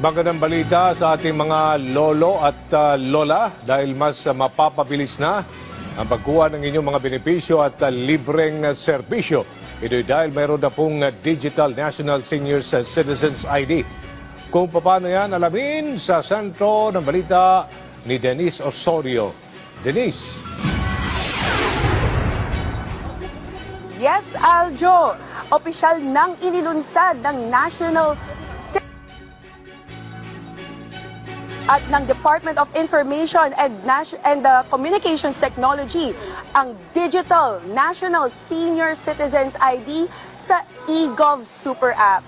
Magandang balita sa ating mga lolo at lola dahil mas mapapabilis na ang pagkuha ng inyong mga benepisyo at libreng serbisyo. Ito'y dahil mayroon na pong Digital National Senior Citizens ID. Kung paano yan, alamin sa sentro ng balita ni Denise Osorio. Denise. Yes, Aljo. Opisyal nang inilunsad ng National at ng Department of Information and Communications Technology ang Digital National Senior Citizens ID sa eGov Super App.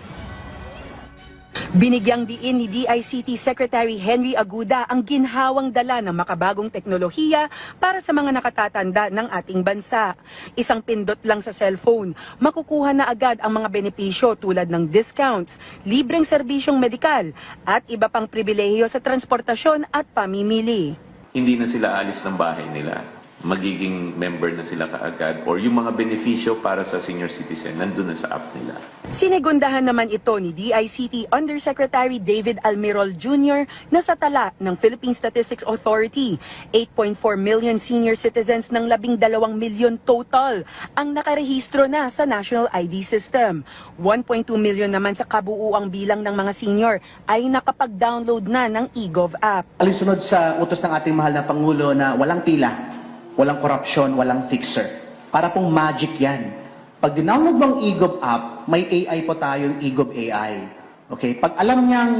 Binigyang diin ni DICT Secretary Henry Aguda ang ginhawang dala ng makabagong teknolohiya para sa mga nakatatanda ng ating bansa. Isang pindot lang sa cellphone, makukuha na agad ang mga benepisyo tulad ng discounts, libreng serbisyong medikal at iba pang pribilehiyo sa transportasyon at pamimili. Hindi na sila alis ng bahay nila. Magiging member na sila kaagad or yung mga benepisyo para sa senior citizen nandun na sa app nila. Sinigundahan naman ito ni DICT Undersecretary David Almirol Jr. na sa tala ng Philippine Statistics Authority. 8.4 million senior citizens ng 12 milyon total ang nakarehistro na sa National ID System. 1.2 million naman sa kabuuang bilang ng mga senior ay nakapag-download na ng eGov app. Alinsunod sa utos ng ating mahal na Pangulo na walang pila, walang korupsyon, walang fixer. Para pong magic yan. Pag dinownload mo ang eGov app, may AI po tayong eGov AI. Okay? Pag alam niyang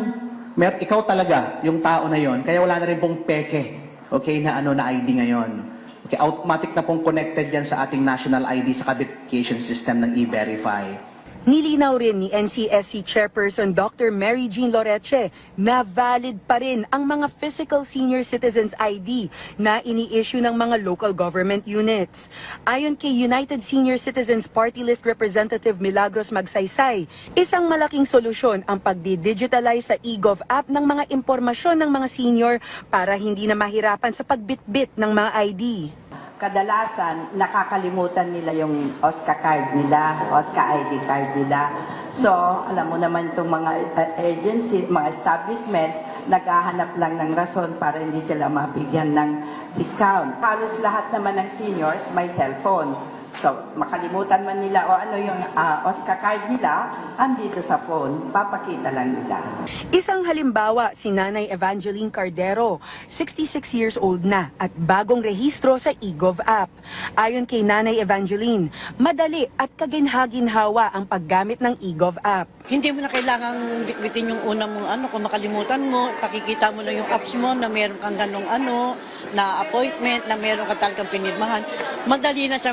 ikaw talaga, yung tao na yon, kaya wala na rin pong peke, okay, na ID ngayon. Okay, automatic na pong connected yan sa ating national ID sa verification system ng E-Verify. Nilinaw rin ni NCSC Chairperson Dr. Mary Jean Loreche na valid pa rin ang mga physical senior citizens ID na ini-issue ng mga local government units. Ayon kay United Senior Citizens Party List Representative Milagros Magsaysay, isang malaking solusyon ang pagdi-digitalize sa eGov app ng mga impormasyon ng mga senior para hindi na mahirapan sa pagbitbit ng mga ID. Kadalasan, nakakalimutan nila yung OSCA card nila, OSCA ID card nila. So, alam mo naman itong mga agency, mga establishments, naghahanap lang ng rason para hindi sila mabigyan ng discount. Halos lahat naman ng seniors may cellphone. So, makalimutan man nila o ano yung OSCA card nila, andito sa phone, papakita lang nila. Isang halimbawa, si Nanay Evangeline Cardero, 66 years old na at bagong rehistro sa eGov app. Ayon kay Nanay Evangeline, madali at kaginhaginhawa ang paggamit ng eGov app. Hindi mo na kailangang bitbitin yung una mong kung makalimutan mo, pakikita mo lang yung apps mo na meron kang ganong na appointment, na meron ka talagang pinirmahan. Madali na siya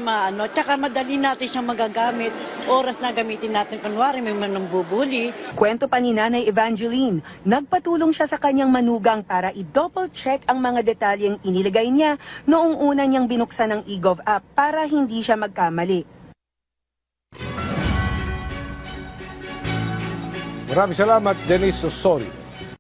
tsaka madali natin siyang magagamit. Oras na gamitin natin, kunwari may manang bubuli. Kwento pa ni Nanay Evangeline, nagpatulong siya sa kanyang manugang para i-double check ang mga detalyeng inilagay niya noong una niyang binuksan ng eGov app para hindi siya magkamali. Maraming salamat, Denise Osorio.